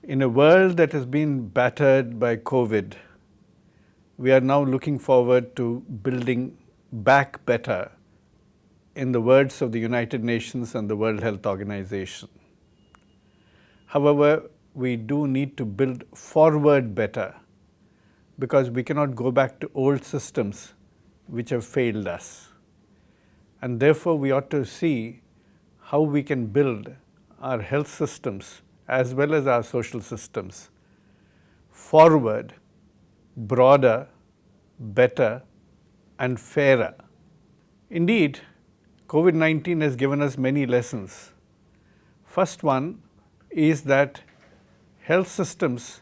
In a world that has been battered by COVID, we are now looking forward to building back better, in the words of the United Nations and the World Health Organization. However, we do need to build forward better because we cannot go back to old systems which have failed us. And therefore, we ought to see how we can build our health systems as well as our social systems forward, broader, better, and fairer. Indeed, COVID-19 has given us many lessons. First one is that health systems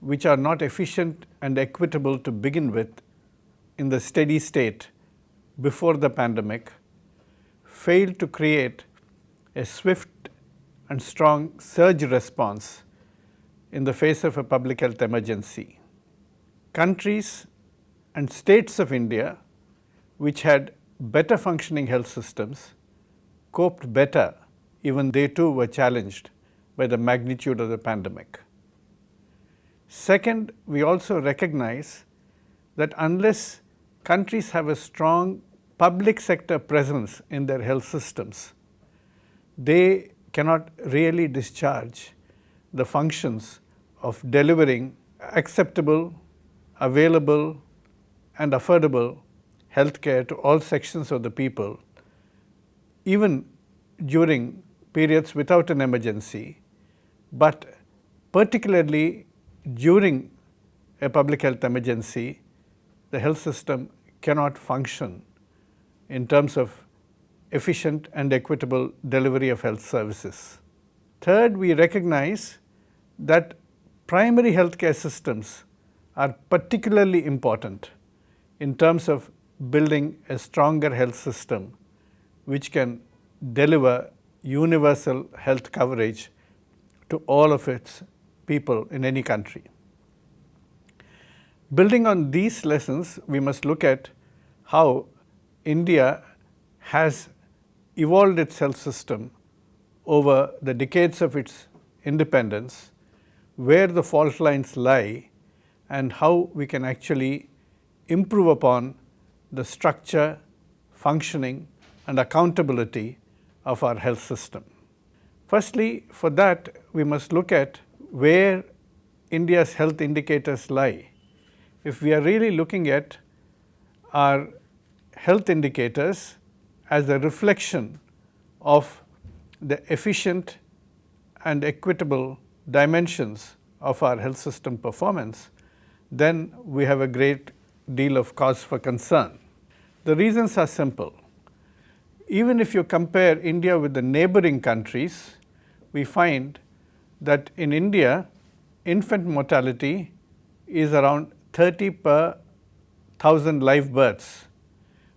which are not efficient and equitable to begin with in the steady state before the pandemic failed to create a swift and strong surge response in the face of a public health emergency. Countries and states of India which had better functioning health systems coped better, even they too were challenged by the magnitude of the pandemic. Second, we also recognize that unless countries have a strong public sector presence in their health systems, they cannot really discharge the functions of delivering acceptable, available, and affordable healthcare to all sections of the people, even during periods without an emergency, but particularly during a public health emergency, the health system cannot function in terms of efficient and equitable delivery of health services. Third, we recognize that primary healthcare systems are particularly important in terms of building a stronger health system which can deliver universal health coverage to all of its people in any country. Building on these lessons, we must look at how India has evolved its health system over the decades of its independence, where the fault lines lie, and how we can actually improve upon the structure, functioning, and accountability of our health system. Firstly, for that, we must look at where India's health indicators lie. If we are really looking at our health indicators as a reflection of the efficient and equitable dimensions of our health system performance, then we have a great deal of cause for concern. The reasons are simple. Even if you compare India with the neighboring countries, we find that in India, infant mortality is around 30 per 1,000 live births,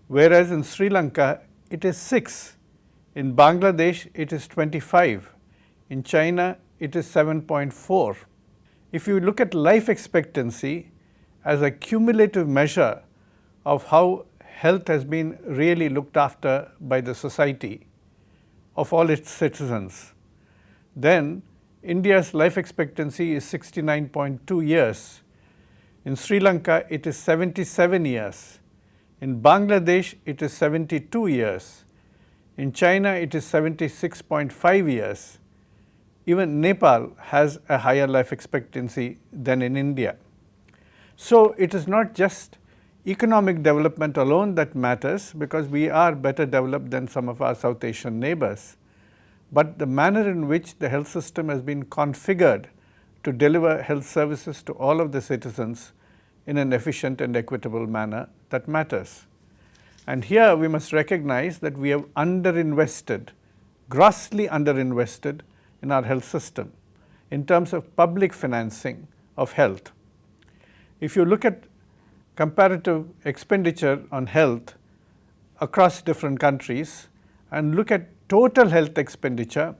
whereas in Sri Lanka it is 6, in Bangladesh it is 25, in China it is 7.4. If you look at life expectancy as a cumulative measure of how health has been really looked after by the society of all its citizens, then India's life expectancy is 69.2 years. In Sri Lanka, it is 77 years. In Bangladesh, it is 72 years. In China, it is 76.5 years. Even Nepal has a higher life expectancy than in India. So, it is not just economic development alone that matters, because we are better developed than some of our South Asian neighbors, but the manner in which the health system has been configured to deliver health services to all of the citizens in an efficient and equitable manner that matters. And here we must recognize that we have underinvested, grossly underinvested in our health system in terms of public financing of health. If you look at comparative expenditure on health across different countries and look at total health expenditure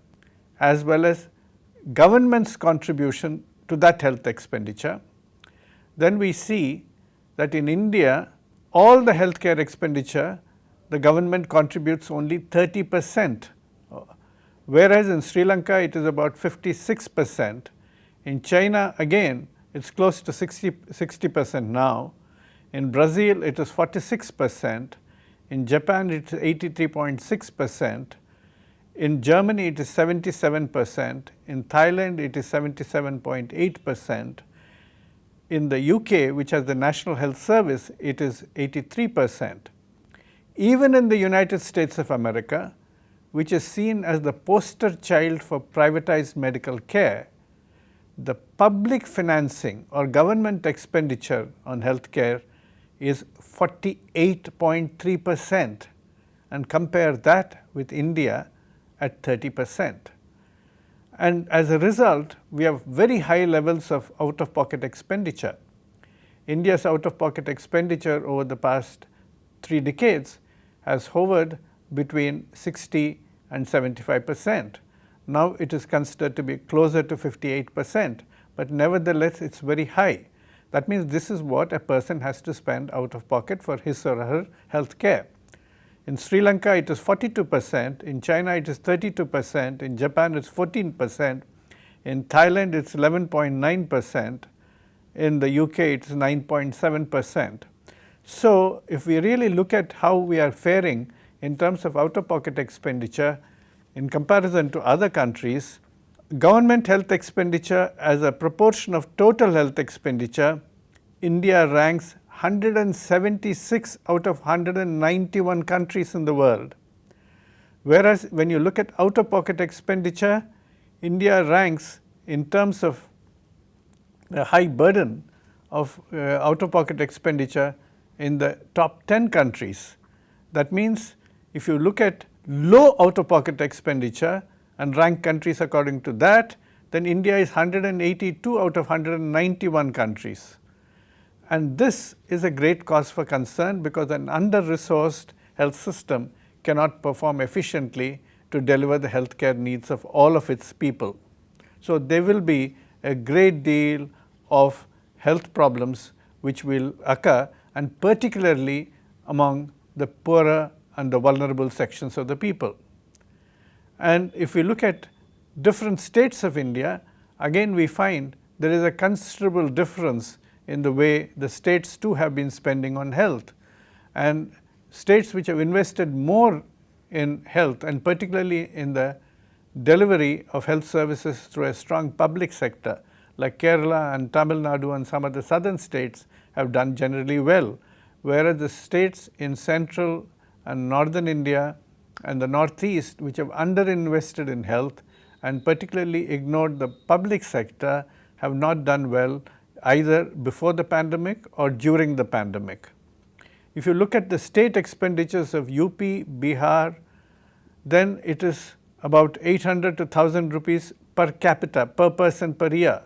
as well as government's contribution to that health expenditure, then we see that in India, all the healthcare expenditure, the government contributes only 30%, whereas in Sri Lanka it is about 56%, In China, again, it's close to 60% now. In Brazil, it is 46%. In Japan, it is 83.6%. In Germany, it is 77%. In Thailand, it is 77.8%. In the UK, which has the National Health Service, it is 83%. Even in the United States of America, which is seen as the poster child for privatized medical care, the public financing or government expenditure on healthcare is 48.3%, and compare that with India at 30%. And as a result, we have very high levels of out-of-pocket expenditure. India's out-of-pocket expenditure over the past 3 decades has hovered between 60 and 75%. Now it is considered to be closer to 58%, but nevertheless it's very high. That means this is what a person has to spend out of pocket for his or her health care. In Sri Lanka, it is 42%, in China, it is 32%, in Japan, it's 14%, in Thailand, it's 11.9%, in the UK, it's 9.7%. So, if we really look at how we are faring in terms of out-of-pocket expenditure in comparison to other countries, government health expenditure as a proportion of total health expenditure, India ranks 176 out of 191 countries in the world. Whereas when you look at out-of-pocket expenditure, India ranks in terms of the high burden of out-of-pocket expenditure in the top 10 countries. That means if you look at low out-of-pocket expenditure and rank countries according to that, then India is 182 out of 191 countries. And this is a great cause for concern, because an under-resourced health system cannot perform efficiently to deliver the healthcare needs of all of its people. So there will be a great deal of health problems which will occur, and particularly among the poorer and the vulnerable sections of the people. And if we look at different states of India, again we find there is a considerable difference in the way the states too have been spending on health. And states which have invested more in health, and particularly in the delivery of health services through a strong public sector, like Kerala and Tamil Nadu and some of the southern states, have done generally well, whereas the states in central and northern India and the northeast, which have underinvested in health and particularly ignored the public sector, have not done well either before the pandemic or during the pandemic. If you look at the state expenditures of UP, Bihar, then it is about 800 to 1000 rupees per capita, per person per year.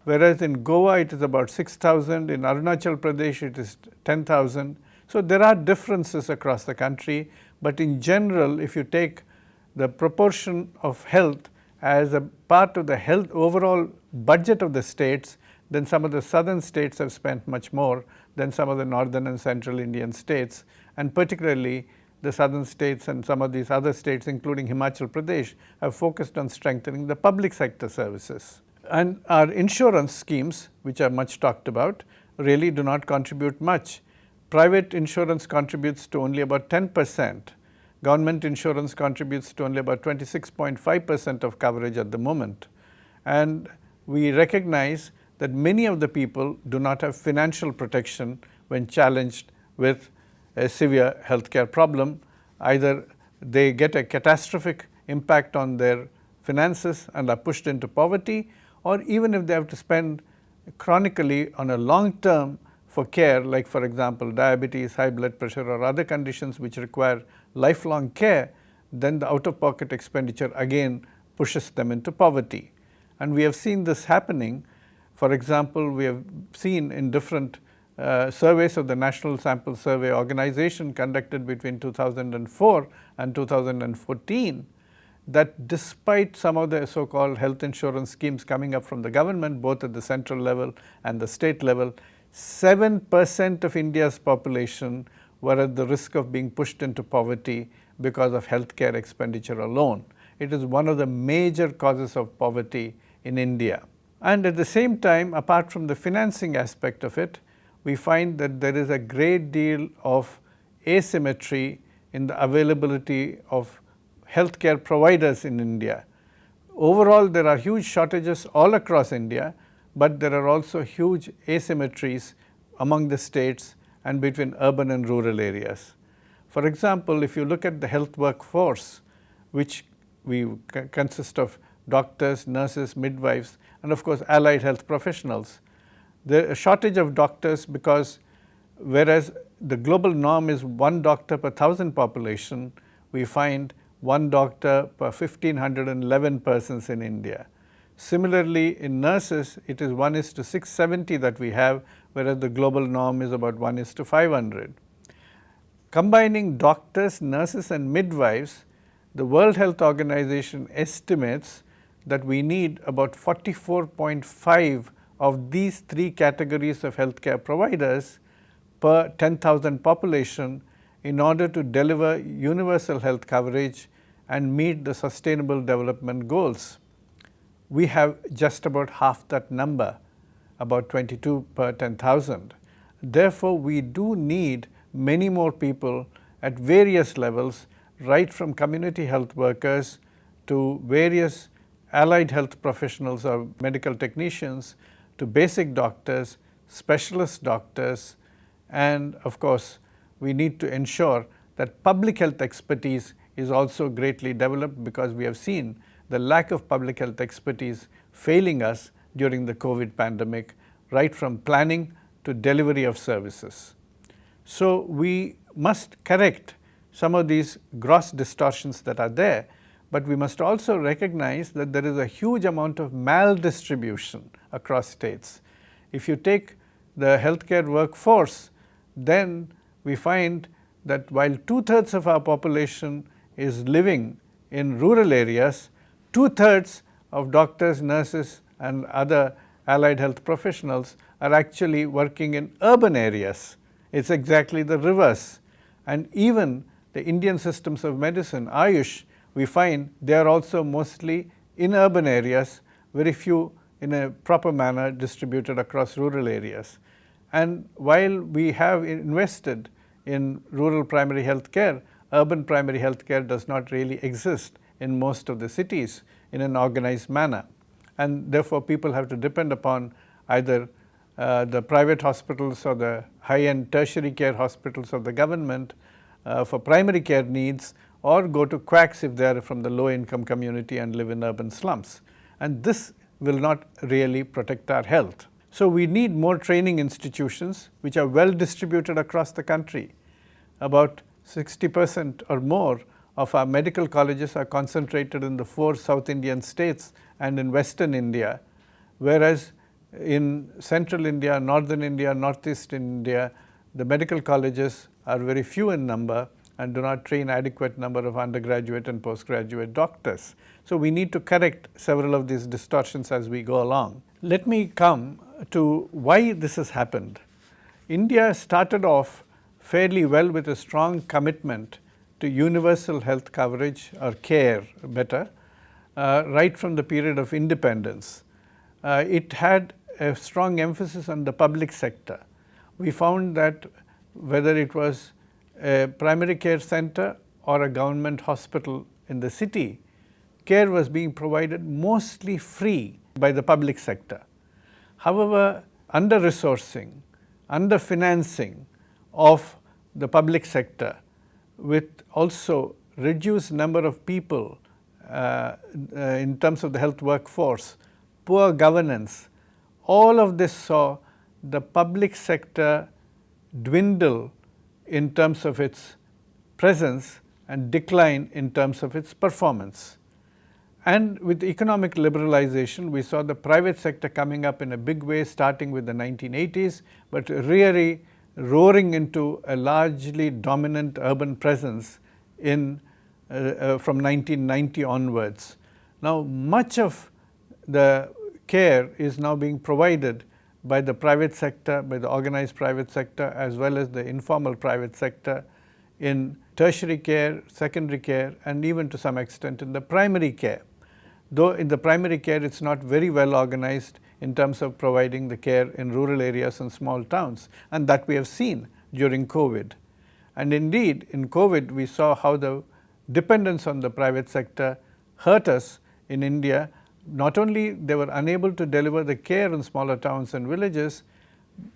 Whereas in Goa it is about 6,000, in Arunachal Pradesh it is 10,000. So there are differences across the country, but in general, if you take the proportion of health as a part of the health overall budget of the states, then some of the southern states have spent much more than some of the northern and central Indian states, and particularly the southern states and some of these other states, including Himachal Pradesh, have focused on strengthening the public sector services. And our insurance schemes, which are much talked about, really do not contribute much. Private insurance contributes to only about 10%. Government insurance contributes to only about 26.5% of coverage at the moment. And we recognize that many of the people do not have financial protection when challenged with a severe healthcare problem. Either they get a catastrophic impact on their finances and are pushed into poverty, or even if they have to spend chronically on a long term for care, like for example diabetes, high blood pressure, or other conditions which require lifelong care, then the out-of-pocket expenditure again pushes them into poverty. And we have seen this happening. For example, we have seen in different surveys of the National Sample Survey Organization conducted between 2004 and 2014, that despite some of the so-called health insurance schemes coming up from the government, both at the central level and the state level, 7% of India's population were at the risk of being pushed into poverty because of healthcare expenditure alone. It is one of the major causes of poverty in India. And at the same time, apart from the financing aspect of it, we find that there is a great deal of asymmetry in the availability of healthcare providers in India. Overall, there are huge shortages all across India, but there are also huge asymmetries among the states and between urban and rural areas. For example, if you look at the health workforce, which consist of doctors, nurses, midwives, and of course allied health professionals, there is a shortage of doctors because whereas the global norm is 1 doctor per 1,000 population, we find 1 doctor per 1,511 persons in India. Similarly, in nurses, it is 1:670 that we have, whereas the global norm is about 1:500. Combining doctors, nurses, and midwives, the World Health Organization estimates that we need about 44.5 of these 3 categories of healthcare providers per 10,000 population in order to deliver universal health coverage and meet the Sustainable Development Goals. We have just about half that number, about 22 per 10,000. Therefore, we do need many more people at various levels, right from community health workers to various allied health professionals or medical technicians to basic doctors, specialist doctors, and of course, we need to ensure that public health expertise is also greatly developed, because we have seen the lack of public health expertise failing us during the COVID pandemic, right from planning to delivery of services. So we must correct some of these gross distortions that are there, but we must also recognize that there is a huge amount of maldistribution across states. If you take the healthcare workforce, then we find that while 2/3 of our population is living in rural areas, 2/3 of doctors, nurses, and other allied health professionals are actually working in urban areas. It's exactly the reverse. And even the Indian systems of medicine, Ayush, we find they are also mostly in urban areas, very few in a proper manner distributed across rural areas. And while we have invested in rural primary health care, urban primary health care does not really exist in most of the cities in an organized manner. And therefore, people have to depend upon either the private hospitals or the high-end tertiary care hospitals of the government for primary care needs, or go to quacks if they are from the low-income community and live in urban slums. And this will not really protect our health. So we need more training institutions which are well distributed across the country. About 60% or more of our medical colleges are concentrated in the 4 South Indian states and in Western India, whereas in Central India, Northern India, Northeast India, the medical colleges are very few in number and do not train adequate number of undergraduate and postgraduate doctors. So we need to correct several of these distortions as we go along. Let me come to why this has happened. India started off fairly well with a strong commitment to universal health coverage, or care better, right from the period of independence. It had a strong emphasis on the public sector. We found that whether it was a primary care center or a government hospital in the city, care was being provided mostly free by the public sector. However, under-resourcing, under-financing of the public sector, with also reduced number of people in terms of the health workforce, poor governance, all of this saw the public sector dwindle in terms of its presence and decline in terms of its performance. And with economic liberalization, we saw the private sector coming up in a big way, starting with the 1980s, but really roaring into a largely dominant urban presence in from 1990 onwards. Now, much of the care is now being provided by the private sector, by the organized private sector, as well as the informal private sector in tertiary care, secondary care, and even to some extent in the primary care. Though in the primary care, it's not very well organized in terms of providing the care in rural areas and small towns, and that we have seen during COVID. And indeed, in COVID, we saw how the dependence on the private sector hurt us in India. Not only they were unable to deliver the care in smaller towns and villages,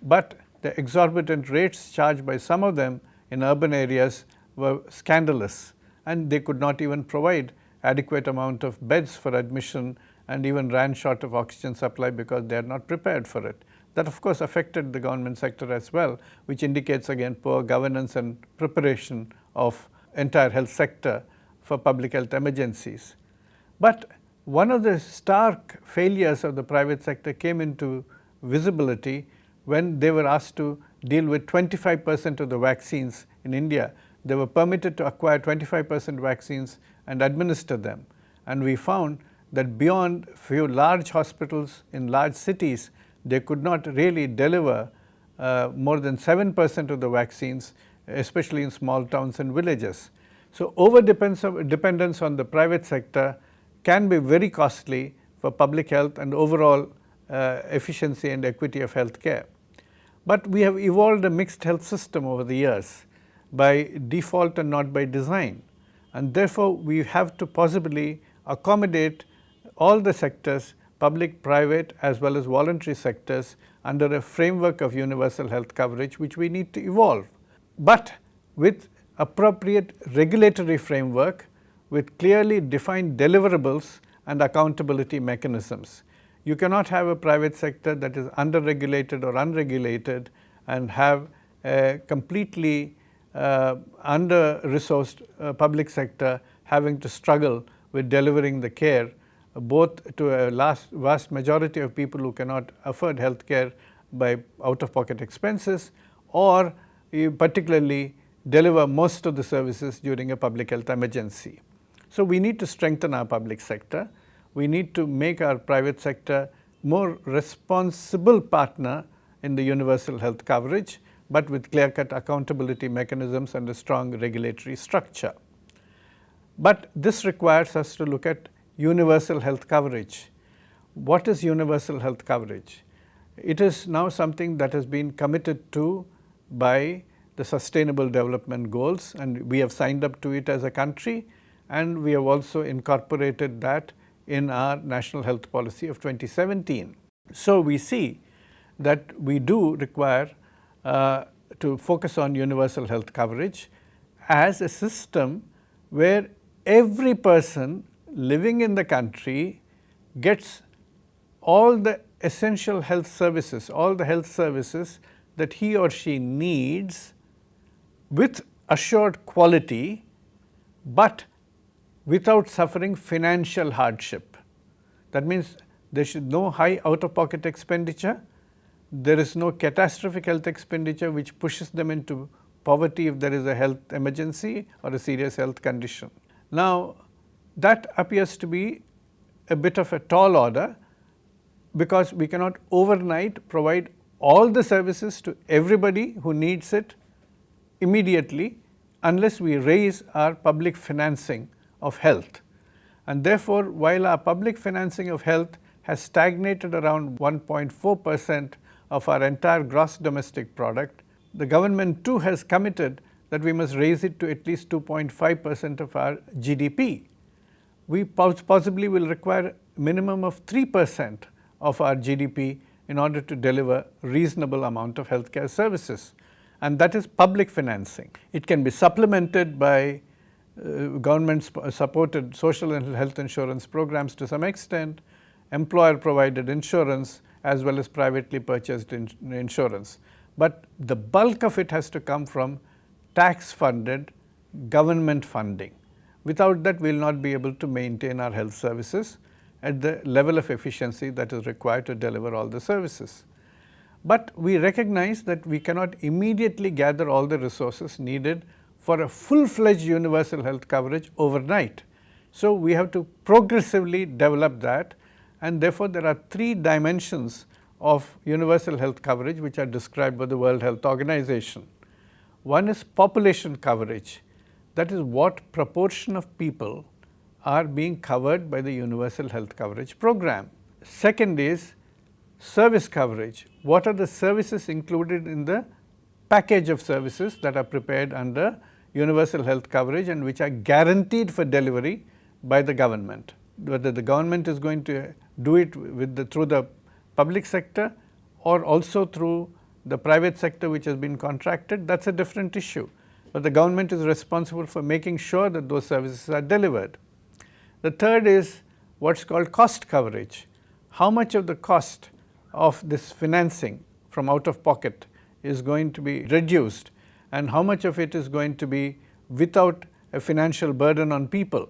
but the exorbitant rates charged by some of them in urban areas were scandalous, and they could not even provide adequate amount of beds for admission and even ran short of oxygen supply because they are not prepared for it. That of course affected the government sector as well, which indicates again poor governance and preparation of entire health sector for public health emergencies. But one of the stark failures of the private sector came into visibility when they were asked to deal with 25% of the vaccines in India. They were permitted to acquire 25% vaccines and administer them. And we found that beyond few large hospitals in large cities, they could not really deliver more than 7% of the vaccines, especially in small towns and villages. So over-dependence on the private sector can be very costly for public health and overall efficiency and equity of health care. But we have evolved a mixed health system over the years by default and not by design. And therefore, we have to possibly accommodate all the sectors, public, private, as well as voluntary sectors, under a framework of universal health coverage, which we need to evolve. But with appropriate regulatory framework, with clearly defined deliverables and accountability mechanisms. You cannot have a private sector that is under-regulated or unregulated and have a completely under-resourced public sector having to struggle with delivering the care both to a vast majority of people who cannot afford health care by out-of-pocket expenses, or particularly deliver most of the services during a public health emergency. So we need to strengthen our public sector. We need to make our private sector more responsible partner in the universal health coverage, but with clear-cut accountability mechanisms and a strong regulatory structure. But this requires us to look at universal health coverage. What is universal health coverage? It is now something that has been committed to by the Sustainable Development Goals, and we have signed up to it as a country, and we have also incorporated that in our National Health Policy of 2017. So we see that we do require to focus on universal health coverage as a system where every person living in the country gets all the essential health services, all the health services that he or she needs with assured quality, but without suffering financial hardship. That means there should be no high out-of-pocket expenditure. There is no catastrophic health expenditure which pushes them into poverty if there is a health emergency or a serious health condition. Now, that appears to be a bit of a tall order, because we cannot overnight provide all the services to everybody who needs it immediately unless we raise our public financing of health. And therefore, while our public financing of health has stagnated around 1.4% of our entire gross domestic product, the government too has committed that we must raise it to at least 2.5% of our GDP. We possibly will require a minimum of 3% of our GDP in order to deliver reasonable amount of healthcare services, and that is public financing. It can be supplemented by government supported social and health insurance programs to some extent, employer provided insurance, as well as privately purchased insurance. But the bulk of it has to come from tax funded government funding. Without that, we will not be able to maintain our health services at the level of efficiency that is required to deliver all the services. But we recognize that we cannot immediately gather all the resources needed for a full-fledged universal health coverage overnight. So we have to progressively develop that, and therefore there are three dimensions of universal health coverage which are described by the World Health Organization. One is population coverage. That is what proportion of people are being covered by the universal health coverage program. Second is service coverage. What are the services included in the package of services that are prepared under universal health coverage and which are guaranteed for delivery by the government? Whether the government is going to do it through the public sector or also through the private sector which has been contracted, that's a different issue. But the government is responsible for making sure that those services are delivered. The third is what's called cost coverage. How much of the cost of this financing from out of pocket is going to be reduced and how much of it is going to be without a financial burden on people.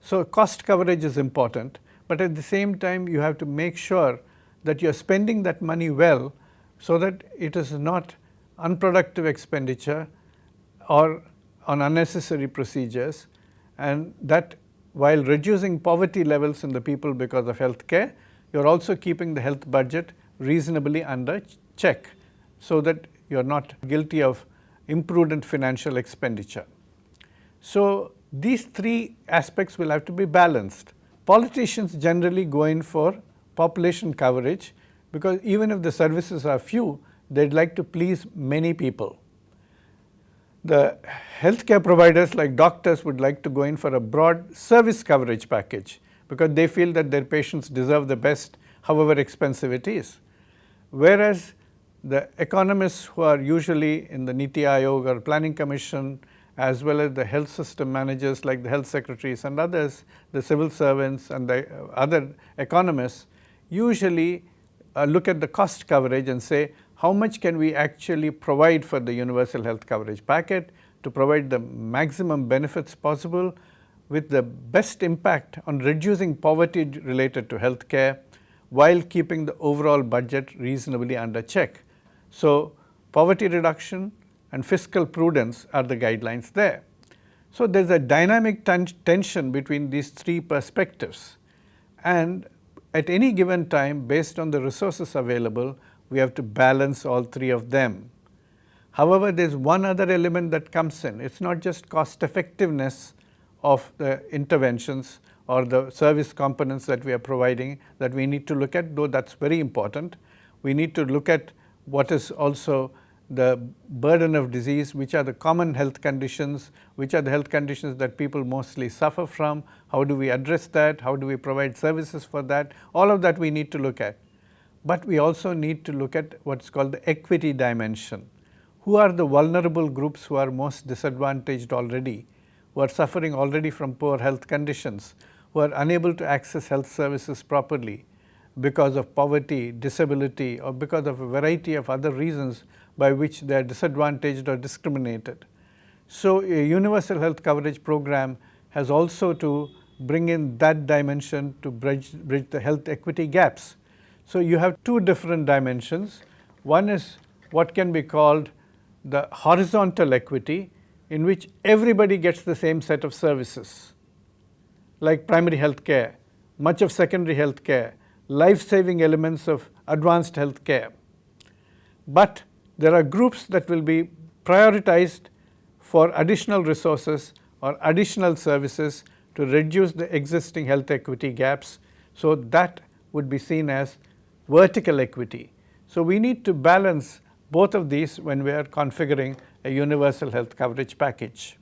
So cost coverage is important, but at the same time you have to make sure that you're spending that money well so that it is not unproductive expenditure or on unnecessary procedures, and that while reducing poverty levels in the people because of health care, you're also keeping the health budget reasonably under check so that you're not guilty of imprudent financial expenditure. So these three aspects will have to be balanced. Politicians generally go in for population coverage because even if the services are few, they'd like to please many people. The healthcare providers like doctors would like to go in for a broad service coverage package because they feel that their patients deserve the best, however expensive it is. Whereas the economists who are usually in the Niti Aayog or Planning Commission, as well as the health system managers like the health secretaries and others, the civil servants and the other economists, usually look at the cost coverage and say, how much can we actually provide for the universal health coverage packet to provide the maximum benefits possible with the best impact on reducing poverty related to health care while keeping the overall budget reasonably under check. So poverty reduction and fiscal prudence are the guidelines there. So there's a dynamic tension between these three perspectives, and at any given time, based on the resources available, we have to balance all three of them. However, there's one other element that comes in. It's not just cost effectiveness of the interventions or the service components that we are providing that we need to look at, though that's very important. We need to look at what is also the burden of disease, which are the common health conditions, which are the health conditions that people mostly suffer from, how do we address that, how do we provide services for that, all of that we need to look at. But we also need to look at what's called the equity dimension. Who are the vulnerable groups who are most disadvantaged already, who are suffering already from poor health conditions, who are unable to access health services properly because of poverty, disability, or because of a variety of other reasons by which they are disadvantaged or discriminated. So a universal health coverage program has also to bring in that dimension to bridge the health equity gaps. So you have two different dimensions. One is what can be called the horizontal equity, in which everybody gets the same set of services, like primary health care, much of secondary health care, life-saving elements of advanced health care. But there are groups that will be prioritized for additional resources or additional services to reduce the existing health equity gaps. So that would be seen as vertical equity. So we need to balance both of these when we are configuring a universal health coverage package.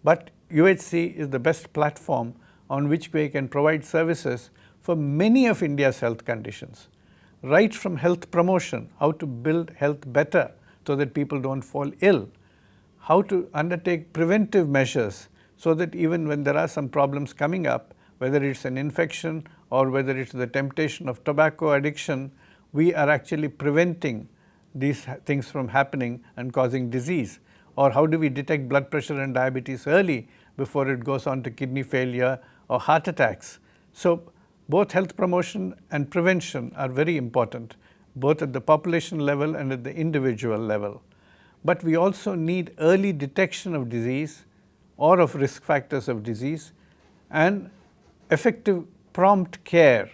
But UHC is the best platform on which we can provide services for many of India's health conditions, right from health promotion, how to build health better so that people don't fall ill, how to undertake preventive measures so that even when there are some problems coming up, whether it's an infection or whether it's the temptation of tobacco addiction, we are actually preventing these things from happening and causing disease. Or how do we detect blood pressure and diabetes early before it goes on to kidney failure or heart attacks? So both health promotion and prevention are very important, both at the population level and at the individual level. But we also need early detection of disease or of risk factors of disease and effective prompt care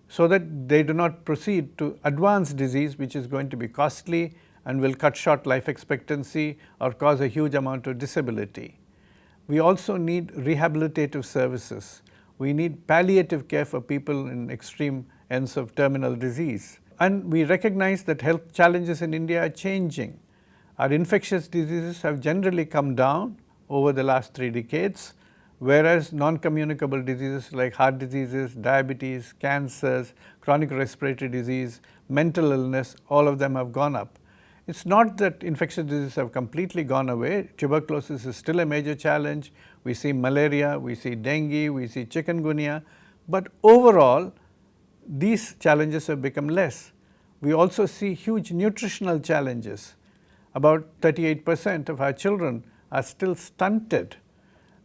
so that they do not proceed to advanced disease, which is going to be costly and will cut short life expectancy or cause a huge amount of disability. We also need rehabilitative services. We need palliative care for people in extreme ends of terminal disease. And we recognize that health challenges in India are changing. Our infectious diseases have generally come down over the last 3 decades, whereas non-communicable diseases like heart diseases, diabetes, cancers, chronic respiratory disease, mental illness, all of them have gone up. It's not that infectious diseases have completely gone away. Tuberculosis is still a major challenge. We see malaria, we see dengue, we see chikungunya, but overall, these challenges have become less. We also see huge nutritional challenges. About 38% of our children are still stunted,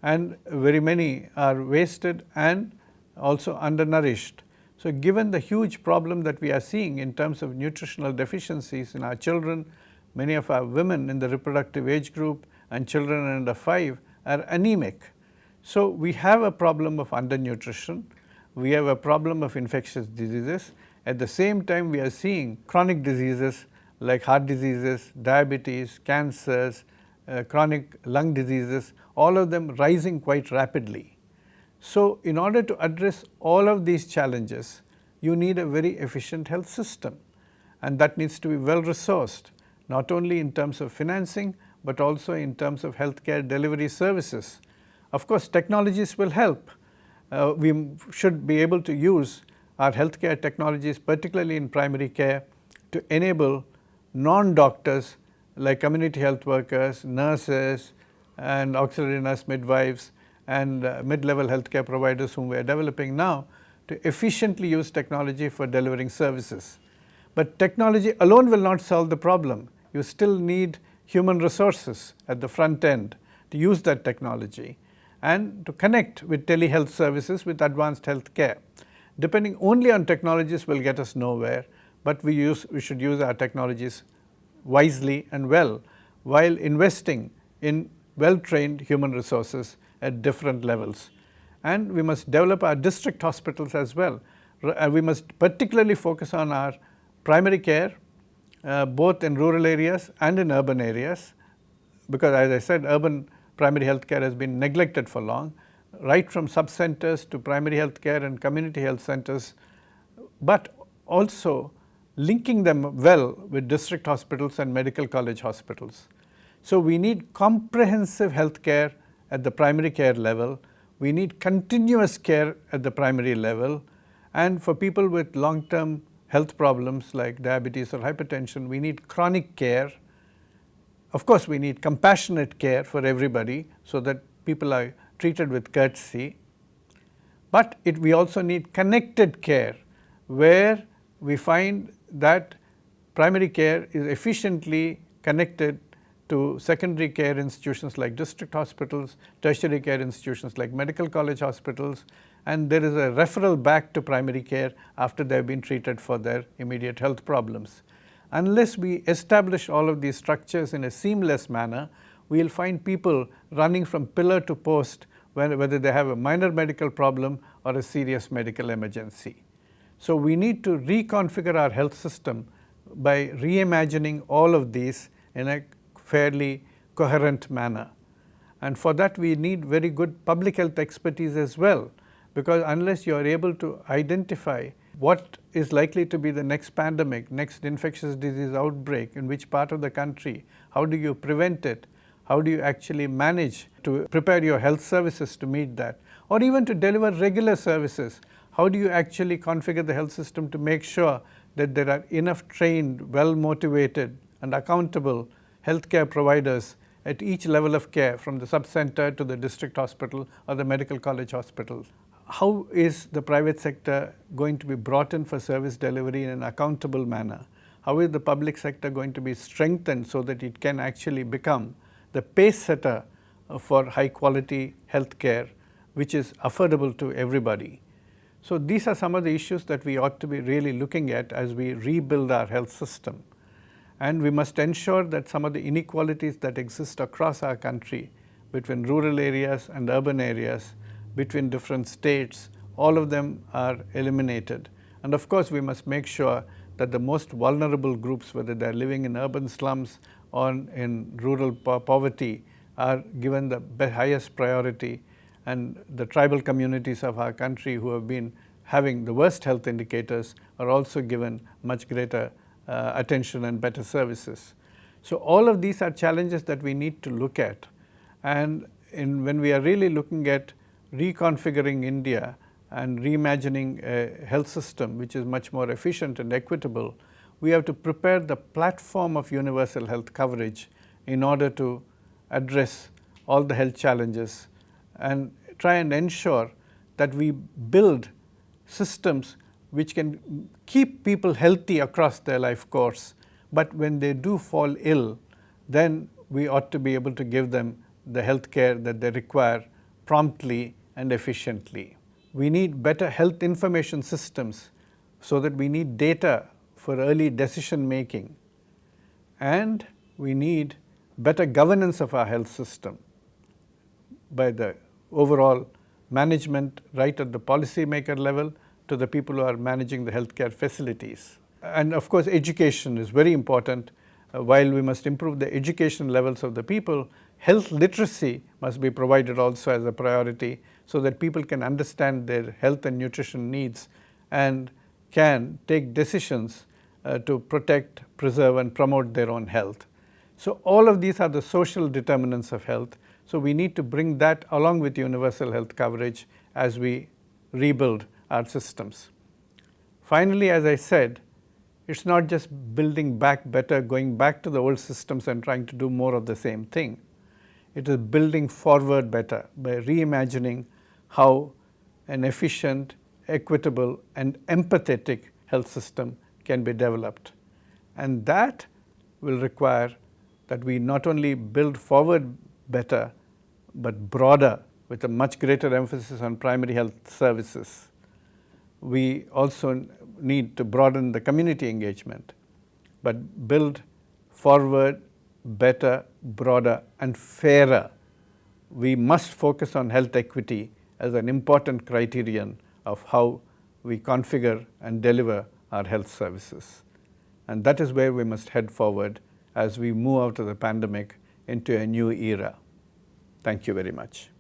and very many are wasted and also undernourished. So given the huge problem that we are seeing in terms of nutritional deficiencies in our children, many of our women in the reproductive age group and children under 5 are anemic. So we have a problem of undernutrition, we have a problem of infectious diseases. At the same time, we are seeing chronic diseases like heart diseases, diabetes, cancers, chronic lung diseases, all of them rising quite rapidly. So in order to address all of these challenges, you need a very efficient health system, and that needs to be well resourced, not only in terms of financing, but also in terms of healthcare delivery services. Of course, technologies will help. We should be able to use our healthcare technologies, particularly in primary care, to enable non-doctors like community health workers, nurses, and auxiliary nurse midwives, and mid-level healthcare providers whom we are developing now to efficiently use technology for delivering services. But technology alone will not solve the problem. You still need human resources at the front end to use that technology and to connect with telehealth services with advanced health care. Depending only on technologies will get us nowhere, but we should use our technologies wisely and well, while investing in well-trained human resources at different levels. And we must develop our district hospitals as well. We must particularly focus on our primary care, both in rural areas and in urban areas, because as I said, urban primary health care has been neglected for long, right from sub-centers to primary health care and community health centers, but also linking them well with district hospitals and medical college hospitals. So we need comprehensive health care at the primary care level, we need continuous care at the primary level, and for people with long-term health problems like diabetes or hypertension, we need chronic care. Of course, we need compassionate care for everybody so that people are treated with courtesy, but we also need connected care where we find that primary care is efficiently connected to secondary care institutions like district hospitals, tertiary care institutions like medical college hospitals, and there is a referral back to primary care after they have been treated for their immediate health problems. Unless we establish all of these structures in a seamless manner, we will find people running from pillar to post whether they have a minor medical problem or a serious medical emergency. So we need to reconfigure our health system by reimagining all of these in a fairly coherent manner. And for that we need very good public health expertise as well, because unless you are able to identify what is likely to be the next pandemic, next infectious disease outbreak, in which part of the country, how do you prevent it, how do you actually manage to prepare your health services to meet that, or even to deliver regular services, how do you actually configure the health system to make sure that there are enough trained, well-motivated and accountable healthcare providers at each level of care, from the sub-center to the district hospital or the medical college hospital. How is the private sector going to be brought in for service delivery in an accountable manner? How is the public sector going to be strengthened so that it can actually become the pace setter for high quality healthcare, which is affordable to everybody? So these are some of the issues that we ought to be really looking at as we rebuild our health system. And we must ensure that some of the inequalities that exist across our country between rural areas and urban areas, between different states, all of them are eliminated. And of course, we must make sure that the most vulnerable groups, whether they are living in urban slums or in rural poverty, are given the highest priority. And the tribal communities of our country who have been having the worst health indicators are also given much greater attention and better services. So all of these are challenges that we need to look at. And when we are really looking at reconfiguring India and reimagining a health system which is much more efficient and equitable, we have to prepare the platform of universal health coverage in order to address all the health challenges and try and ensure that we build systems which can keep people healthy across their life course. But when they do fall ill, then we ought to be able to give them the health care that they require promptly and efficiently. We need better health information systems so that we need data for early decision making. And we need better governance of our health system by the overall management right at the policymaker level to the people who are managing the healthcare facilities. And of course, education is very important. While we must improve the education levels of the people, health literacy must be provided also as a priority so that people can understand their health and nutrition needs and can take decisions to protect, preserve, and promote their own health. So all of these are the social determinants of health. So we need to bring that along with universal health coverage as we rebuild our systems. Finally, as I said, it's not just building back better, going back to the old systems and trying to do more of the same thing. It is building forward better by reimagining how an efficient, equitable, and empathetic health system can be developed. And that will require that we not only build forward better, but broader with a much greater emphasis on primary health services. We also need to broaden the community engagement, but build forward better, broader, and fairer. We must focus on health equity as an important criterion of how we configure and deliver our health services. And that is where we must head forward as we move out of the pandemic into a new era. Thank you very much.